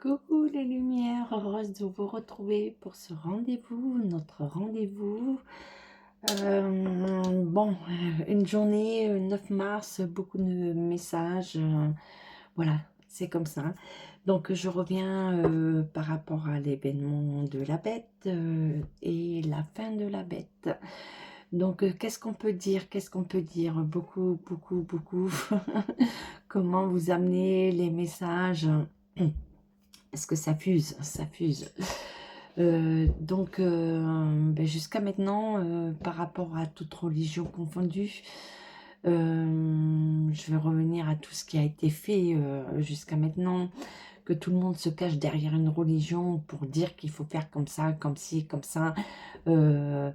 Coucou les lumières, heureuse de vous retrouver pour ce rendez-vous, notre rendez-vous. Bon, une journée, 9 mars, beaucoup de messages, voilà, c'est comme ça. Donc je reviens par rapport à l'événement de la bête et la fin de la bête. Donc qu'est-ce qu'on peut dire? Qu'est-ce qu'on peut dire? Beaucoup, beaucoup, beaucoup. Comment vous amener les messages? Parce que ça fuse, ça fuse. Donc, ben, jusqu'à maintenant, par rapport à toute religion confondue, je vais revenir à tout ce qui a été fait jusqu'à maintenant, que tout le monde se cache derrière une religion pour dire qu'il faut faire comme ça, comme ci, comme ça. Euh,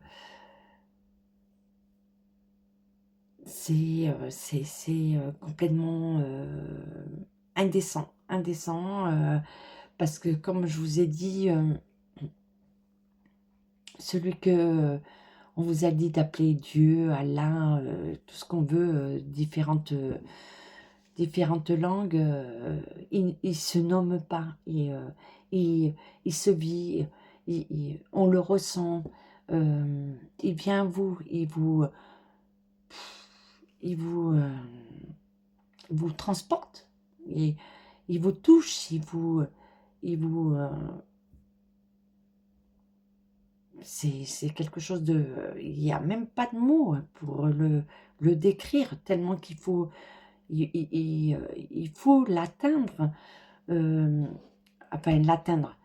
c'est complètement indécent, indécent, parce que comme je vous ai dit, celui que on vous a dit d'appeler Dieu, Allah, tout ce qu'on veut, différentes langues, il se nomme pas, il se vit, on le ressent, il vient à vous, il vous transporte, il vous touche, il vous c'est quelque chose de... Il n'y a même pas de mots pour le décrire, tellement qu'il faut, il faut l'atteindre, enfin l'atteindre,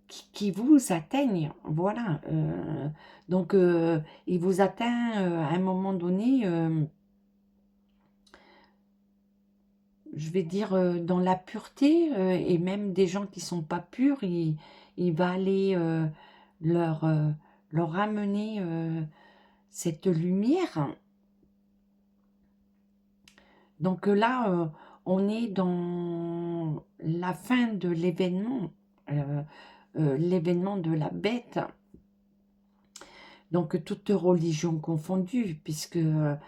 qui vous atteigne, voilà. Donc, il vous atteint à un moment donné, je vais dire, dans la pureté, et même des gens qui ne sont pas purs, il va aller leur, leur amener cette lumière. Donc là, on est dans la fin de l'événement de la bête. Donc toute religion confondue, puisque, ben,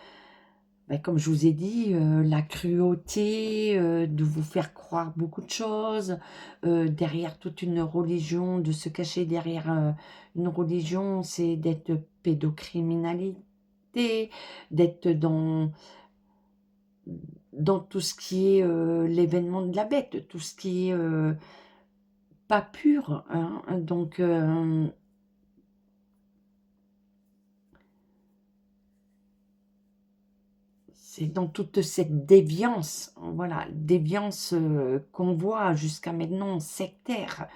comme je vous ai dit, la cruauté, de vous faire croire beaucoup de choses, derrière toute une religion, de se cacher derrière une religion, c'est d'être pédocriminalité, d'être dans tout ce qui est l'événement de la bête, tout ce qui est pas pur, hein. Donc, c'est dans toute cette déviance, voilà, déviance qu'on voit jusqu'à maintenant sectaire.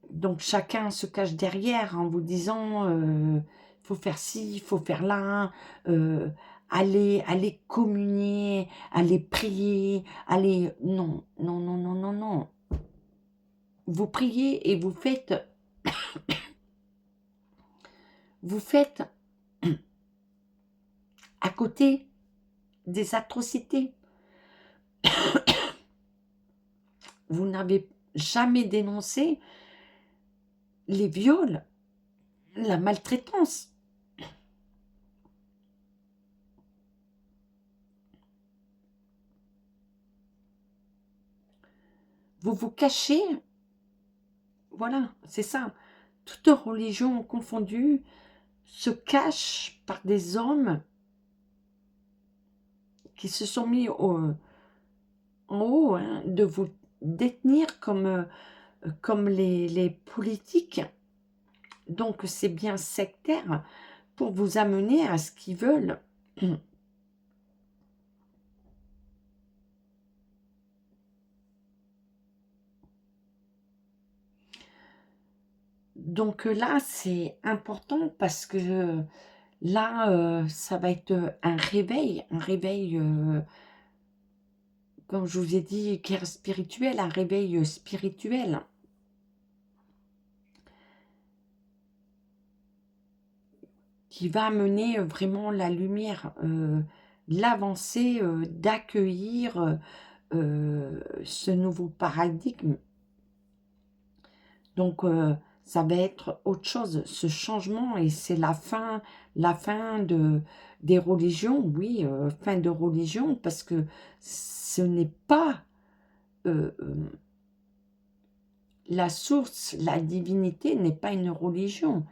Donc chacun se cache derrière en vous disant faut faire ci, il faut faire là, aller communier, aller prier, aller... Non, non, non, non, non, non. Vous priez et vous faites à côté des atrocités. Vous n'avez jamais dénoncé les viols, la maltraitance. Vous vous cachez, voilà, c'est ça. Toute religion confondue se cache par des hommes qui se sont mis en haut, hein, de vous détenir comme les politiques. Donc c'est bien sectaire pour vous amener à ce qu'ils veulent. Donc là, c'est important parce que là, ça va être un réveil, comme je vous ai dit, guerre spirituelle, un réveil spirituel. Qui va amener vraiment la lumière, l'avancée, d'accueillir ce nouveau paradigme. Donc, ça va être autre chose, ce changement, et c'est la fin des religions, oui, fin de religion, parce que ce n'est pas la source, la divinité n'est pas une religion,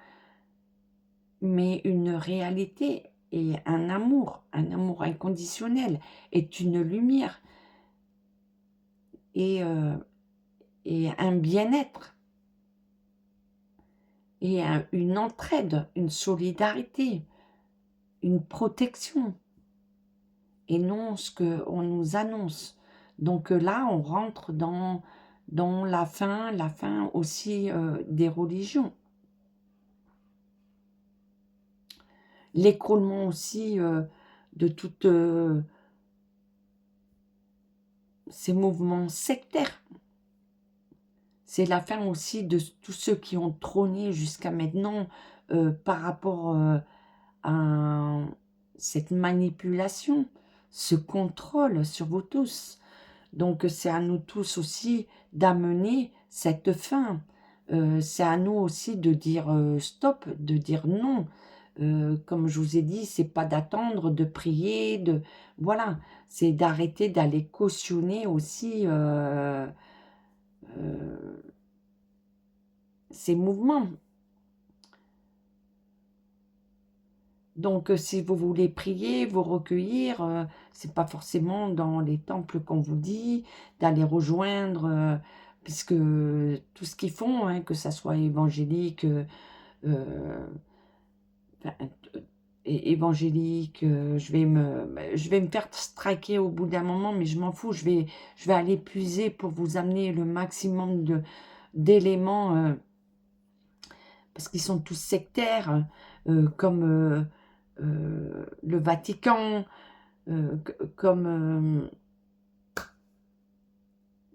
mais une réalité et un amour inconditionnel, est une lumière et, et un bien-être, et une entraide, une solidarité, une protection, et non ce qu'on nous annonce. Donc là, on rentre dans la fin aussi des religions. L'écroulement aussi de toutes ces mouvements sectaires. C'est la fin aussi de tous ceux qui ont trôné jusqu'à maintenant par rapport à cette manipulation, ce contrôle sur vous tous. Donc c'est à nous tous aussi d'amener cette fin. C'est à nous aussi de dire stop, de dire non. Comme je vous ai dit, c'est pas d'attendre, de prier, voilà, c'est d'arrêter d'aller cautionner aussi ces mouvements. Donc, si vous voulez prier, vous recueillir, c'est pas forcément dans les temples qu'on vous dit, d'aller rejoindre, puisque tout ce qu'ils font, hein, que ça soit évangélique, enfin, évangélique, je vais me faire striker au bout d'un moment, mais je m'en fous, je vais aller puiser pour vous amener le maximum d'éléments, parce qu'ils sont tous sectaires, comme le Vatican, comme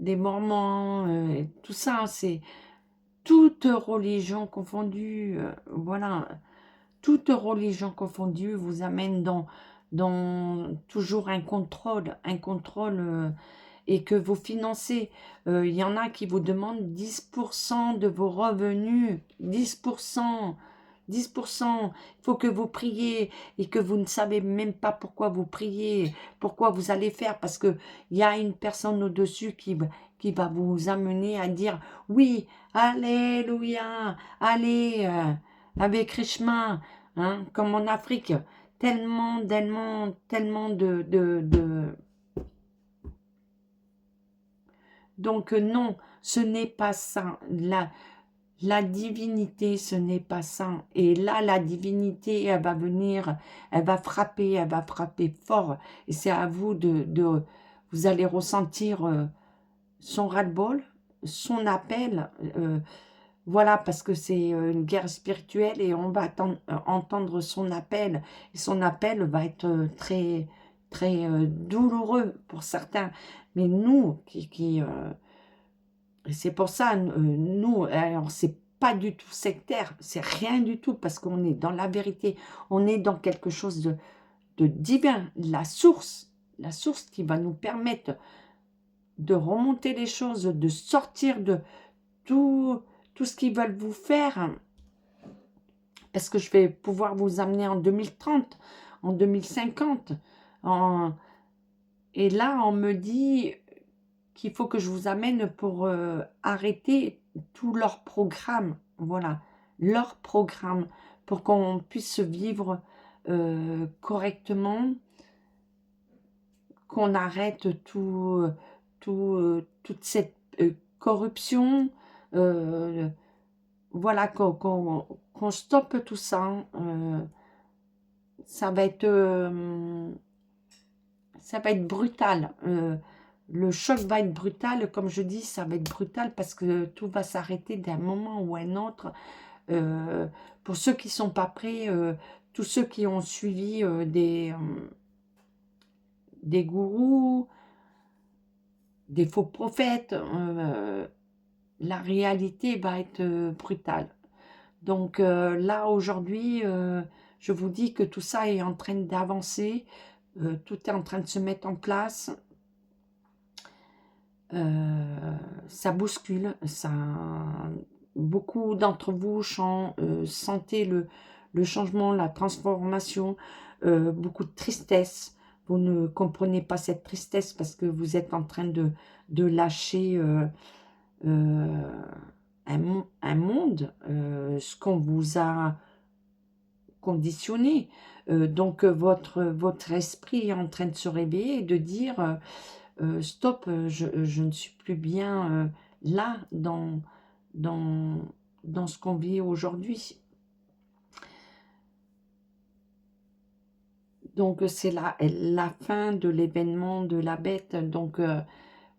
les Mormons, tout ça, c'est toute religion confondue, voilà, toute religion confondue vous amène dans toujours un contrôle, et que vous financez. Il y en a qui vous demandent 10% de vos revenus, 10%. 10%, il faut que vous priez et que vous ne savez même pas pourquoi vous priez, pourquoi vous allez faire, parce qu'il y a une personne au-dessus qui va vous amener à dire « Oui, alléluia, allez, avec Krishna, hein, comme en Afrique, tellement de... Donc non, ce n'est pas ça. La divinité, ce n'est pas ça. Et là, la divinité, elle va venir, elle va frapper fort. Et c'est à vous vous allez ressentir son ras-le-bol, son appel. Voilà, parce que c'est une guerre spirituelle et on va entendre son appel. Et son appel va être très, très douloureux pour certains. Mais nous, c'est pour ça, nous, alors c'est pas du tout sectaire, c'est rien du tout, parce qu'on est dans la vérité, on est dans quelque chose de divin, la source qui va nous permettre de remonter les choses, de sortir de tout ce qu'ils veulent vous faire, parce que je vais pouvoir vous amener en 2030, en 2050, et là on me dit qu'il faut que je vous amène pour arrêter tout leur programme, voilà, leur programme, pour qu'on puisse vivre correctement, qu'on arrête toute cette corruption, voilà, qu'on stoppe tout ça. Ça va être brutal. Le choc va être brutal, comme je dis, ça va être brutal parce que tout va s'arrêter d'un moment ou un autre. Pour ceux qui ne sont pas prêts, tous ceux qui ont suivi des gourous, des faux prophètes, la réalité va être brutale. Donc là, aujourd'hui, je vous dis que tout ça est en train d'avancer, tout est en train de se mettre en place. Ça bouscule, beaucoup d'entre vous sentez le changement, la transformation, beaucoup de tristesse. Vous ne comprenez pas cette tristesse parce que vous êtes en train de lâcher euh, un monde, ce qu'on vous a conditionné. Donc votre esprit est en train de se réveiller et de dire stop, je ne suis plus bien là dans, dans ce qu'on vit aujourd'hui. Donc c'est la fin de l'événement de la bête. Donc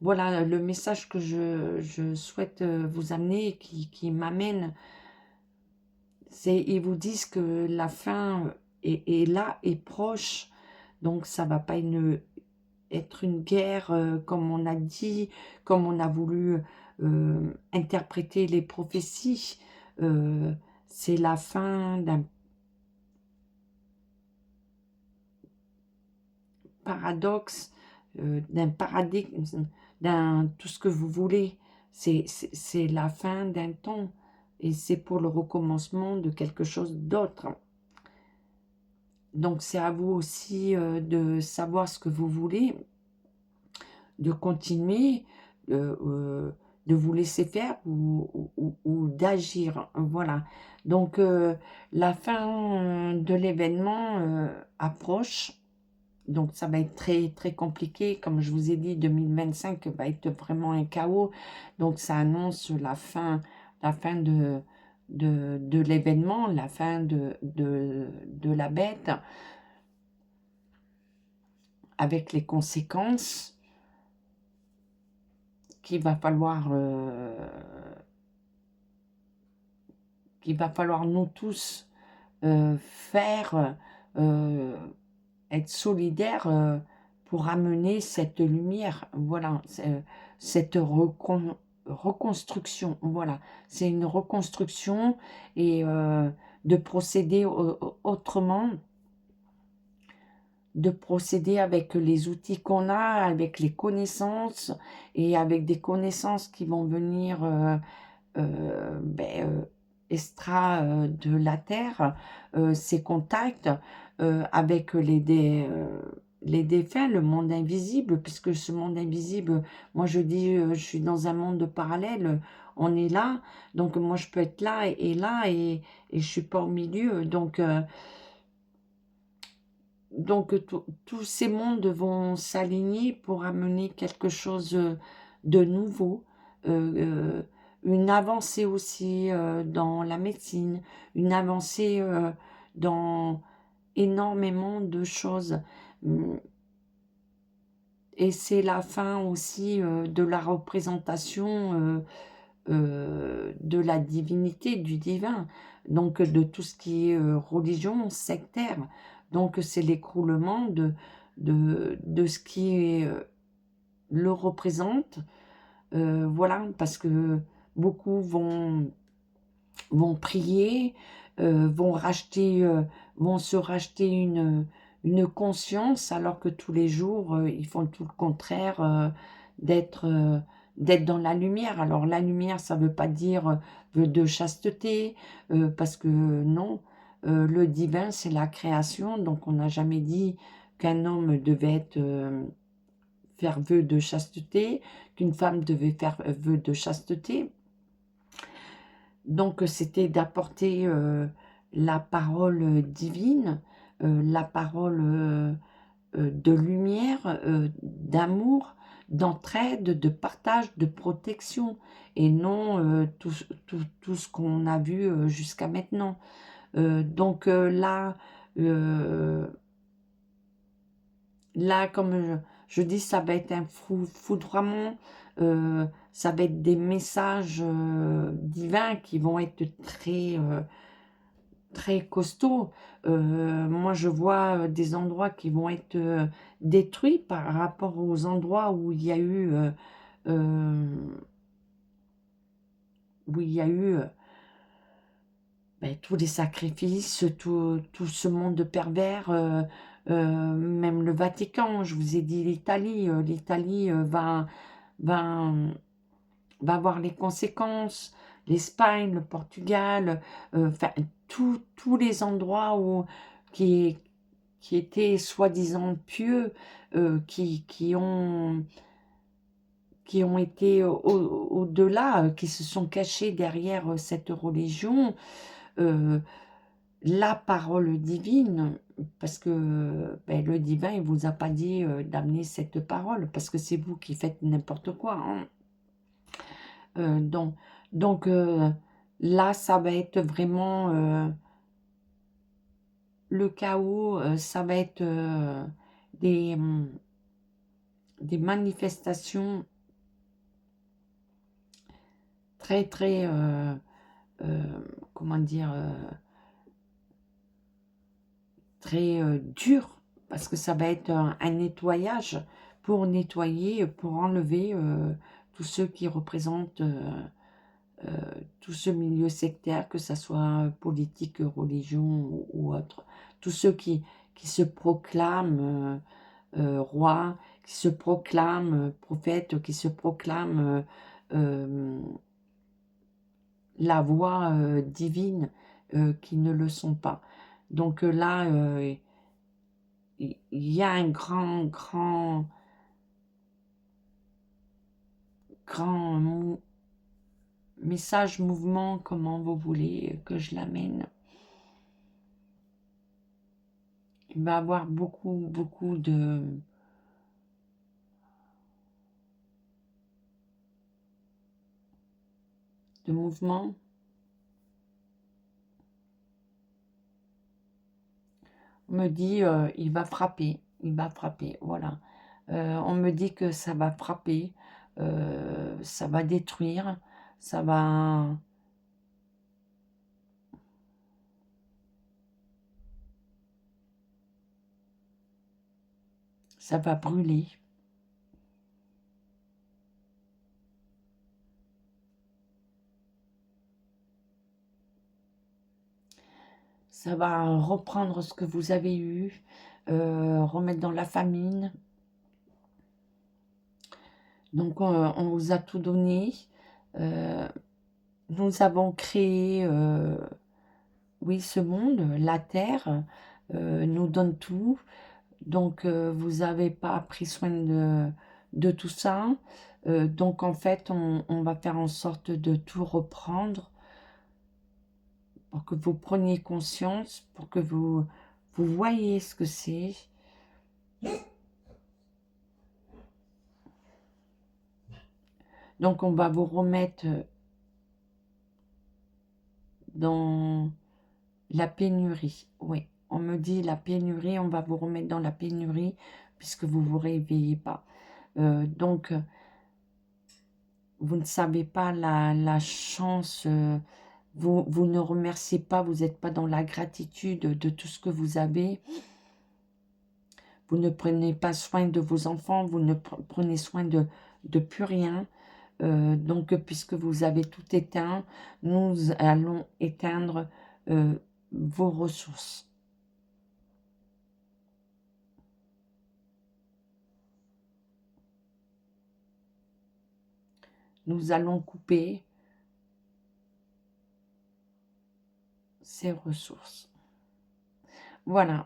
voilà le message que je souhaite vous amener, qui m'amène. Ils vous disent que la fin est là, est proche. Donc ça va pas être une guerre comme on a dit, comme on a voulu interpréter les prophéties. Euh, c'est la fin d'un paradoxe, d'un paradigme, d'un tout ce que vous voulez. C'est la fin d'un temps et c'est pour le recommencement de quelque chose d'autre. Donc c'est à vous aussi de savoir ce que vous voulez, de continuer, de vous laisser faire ou d'agir. Voilà. Donc la fin de l'événement approche. Donc ça va être très très compliqué. Comme je vous ai dit, 2025 va être vraiment un chaos. Donc ça annonce la fin de l'événement, la fin de la bête, avec les conséquences qu'il va falloir nous tous faire, être solidaires pour amener cette lumière, voilà, cette reconstruction, voilà, c'est une reconstruction et de procéder autrement, de procéder avec les outils qu'on a, avec les connaissances et avec des connaissances qui vont venir extra de la Terre, ces contacts avec les défunts, le monde invisible, puisque ce monde invisible, moi je dis, je suis dans un monde parallèle, on est là, donc moi je peux être là et là, et je suis pas au milieu, donc tous ces mondes vont s'aligner pour amener quelque chose de nouveau, euh, une avancée aussi dans la médecine, une avancée dans énormément de choses. Et c'est la fin aussi de la représentation de la divinité, du divin, donc de tout ce qui est religion sectaire. Donc c'est l'écroulement de ce qui est, le représente. Voilà, parce que beaucoup vont prier, vont se racheter une conscience, alors que tous les jours, ils font tout le contraire d'être d'être dans la lumière. Alors la lumière, ça ne veut pas dire de chasteté, parce que non, le divin, c'est la création, donc on n'a jamais dit qu'un homme devait faire vœu de chasteté, qu'une femme devait faire vœu de chasteté. Donc c'était d'apporter la parole divine, la parole de lumière, d'amour, d'entraide, de partage, de protection, et non tout ce qu'on a vu jusqu'à maintenant. Donc là, comme je dis, ça va être un foudroiement, ça va être des messages divins qui vont être très costauds. Moi, je vois des endroits qui vont être détruits par rapport aux endroits où il y a eu, tous les sacrifices, tout ce monde de pervers, même le Vatican. Je vous ai dit l'Italie. L'Italie va voir les conséquences. l'Espagne, le Portugal, enfin, tous les endroits qui, qui étaient soi-disant pieux, qui ont été au-delà, qui se sont cachés derrière cette religion, la parole divine, parce que ben, le divin, il vous a pas dit d'amener cette parole, parce que c'est vous qui faites n'importe quoi. Hein. Euh, donc, donc là, ça va être vraiment le chaos, ça va être des manifestations très, très, comment dire, très dures, parce que ça va être un nettoyage pour nettoyer, pour enlever tous ceux qui représentent tout ce milieu sectaire, que ce soit politique, religion ou autre. Tous ceux qui se proclament rois, qui se proclament prophètes, qui se proclament la voix divine, qui ne le sont pas. Donc là, il y a un grand message, mouvement, comment vous voulez que je l'amène. Il va y avoir beaucoup de mouvements. On me dit, il va frapper, voilà. On me dit que ça va frapper, ça va détruire, ça va, ça va brûler. Ça va reprendre ce que vous avez eu, remettre dans la famine. Donc, on vous a tout donné. Nous avons créé, oui, ce monde, la Terre nous donne tout. Donc, vous n'avez pas pris soin de tout ça. Donc, en fait, on va faire en sorte de tout reprendre pour que vous preniez conscience, pour que vous voyez ce que c'est. Donc, on va vous remettre dans la pénurie. Oui, on me dit la pénurie, on va vous remettre dans la pénurie puisque vous ne vous réveillez pas. Donc, vous ne savez pas la chance, vous ne remerciez pas, vous n'êtes pas dans la gratitude de tout ce que vous avez. Vous ne prenez pas soin de vos enfants, vous ne prenez soin de plus rien. Donc, puisque vous avez tout éteint, nous allons éteindre vos ressources. Nous allons couper ces ressources. Voilà.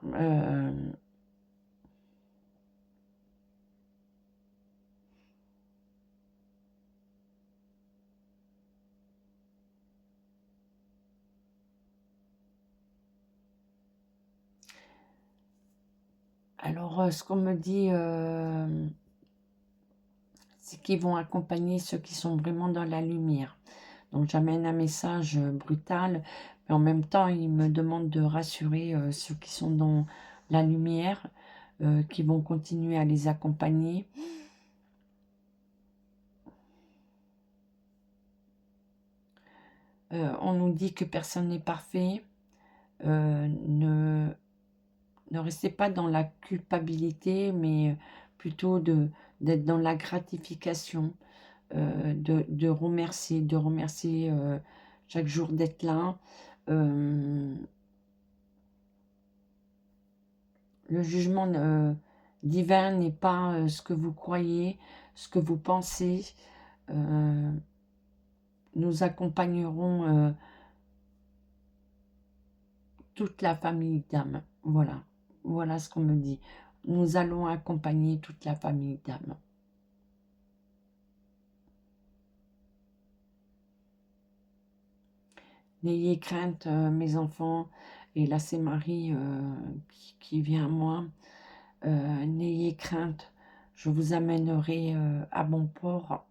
Alors, ce qu'on me dit, c'est qu'ils vont accompagner ceux qui sont vraiment dans la lumière. Donc, j'amène un message brutal, mais en même temps, ils me demandent de rassurer ceux qui sont dans la lumière, qui vont continuer à les accompagner. On nous dit que personne n'est parfait. Ne restez pas dans la culpabilité, mais plutôt d'être dans la gratification, de remercier chaque jour d'être là. Le jugement divin n'est pas ce que vous croyez, ce que vous pensez. nous accompagnerons toute la famille d'âmes. Voilà, voilà ce qu'on me dit. Nous allons accompagner toute la famille d'âmes. N'ayez crainte, mes enfants, et là c'est Marie qui vient à moi. N'ayez crainte, je vous amènerai à bon port,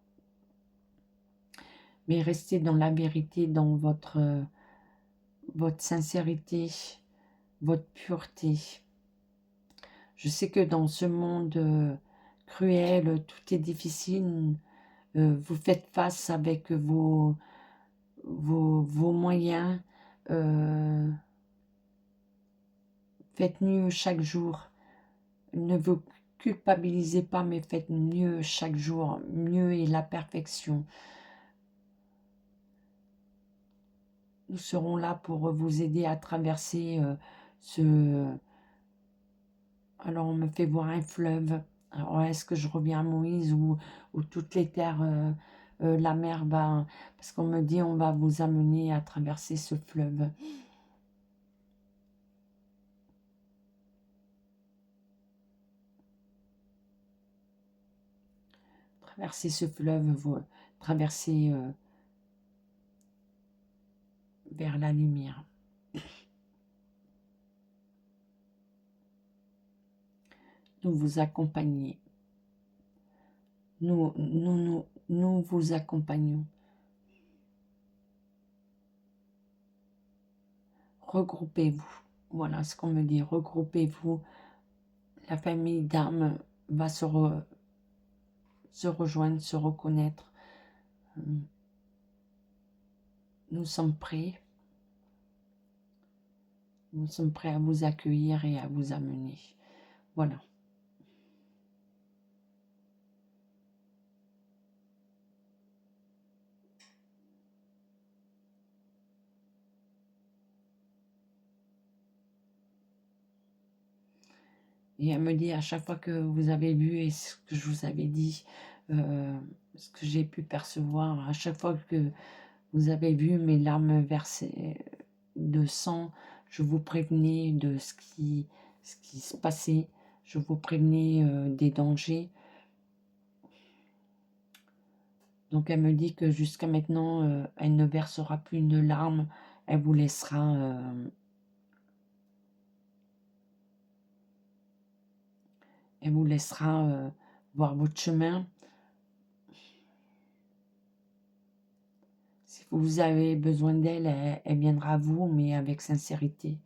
mais restez dans la vérité, dans votre sincérité, votre pureté. Je sais que dans ce monde cruel, tout est difficile. Vous faites face avec vos moyens. Faites mieux chaque jour. Ne vous culpabilisez pas, mais faites mieux chaque jour. Mieux est la perfection. Nous serons là pour vous aider à traverser ce... Alors, on me fait voir un fleuve. Alors, est-ce que je reviens à Moïse ou toutes les terres, la mer va... Parce qu'on me dit, on va vous amener à traverser ce fleuve. Traverser ce fleuve, vous traverser vers la lumière. Nous vous accompagner. Nous vous accompagnons. Regroupez-vous. Voilà ce qu'on me dit. Regroupez-vous. La famille d'âmes va se rejoindre, se reconnaître. Nous sommes prêts. Nous sommes prêts à vous accueillir et à vous amener. Voilà. Et elle me dit à chaque fois que vous avez vu et ce que je vous avais dit, ce que j'ai pu percevoir, à chaque fois que vous avez vu mes larmes versées de sang, je vous prévenais de ce qui se passait, je vous prévenais des dangers. Donc elle me dit que jusqu'à maintenant, elle ne versera plus de larmes, elle vous laissera... elle vous laissera voir votre chemin. Si vous avez besoin d'elle, elle viendra à vous, mais avec sincérité.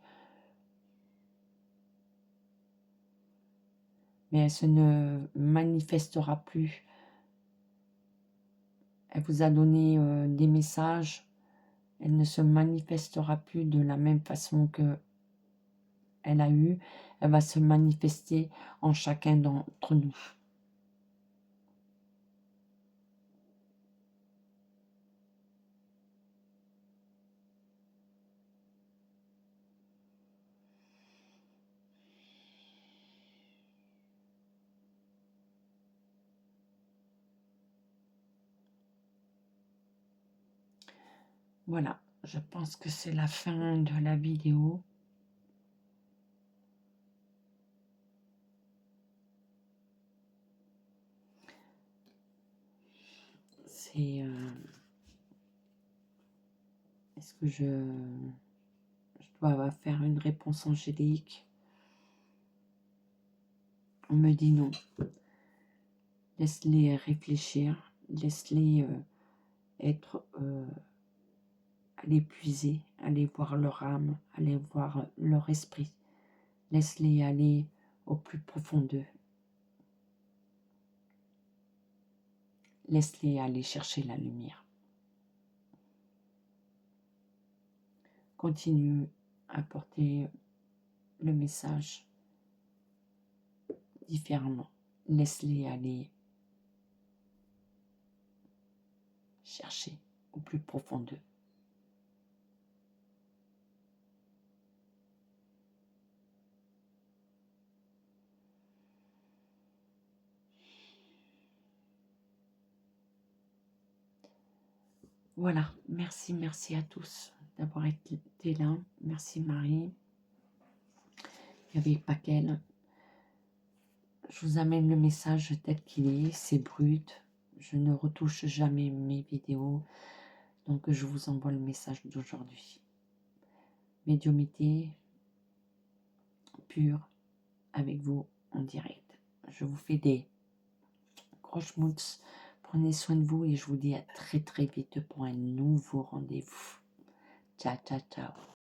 Mais elle se ne manifestera plus. Elle vous a donné des messages. Elle ne se manifestera plus de la même façon que elle a eu. Elle va se manifester en chacun d'entre nous. Voilà, je pense que c'est la fin de la vidéo. C'est... Est-ce que je dois faire une réponse angélique? On me dit non. Laisse-les réfléchir. Laisse-les être... aller puiser, aller voir leur âme, aller voir leur esprit. Laisse-les aller au plus profond d'eux. Laisse-les aller chercher la lumière. Continue à porter le message différemment. Laisse-les aller chercher au plus profond d'eux. Voilà, merci à tous d'avoir été là. Merci Marie. Il n'y avait pas qu'elle. Je vous amène le message tel qu'il est, c'est brut. Je ne retouche jamais mes vidéos. Donc je vous envoie le message d'aujourd'hui. Médiumnité pure avec vous en direct. Je vous fais des gros schmutz. Prenez soin de vous et je vous dis à très vite pour un nouveau rendez-vous. Ciao, ciao, ciao.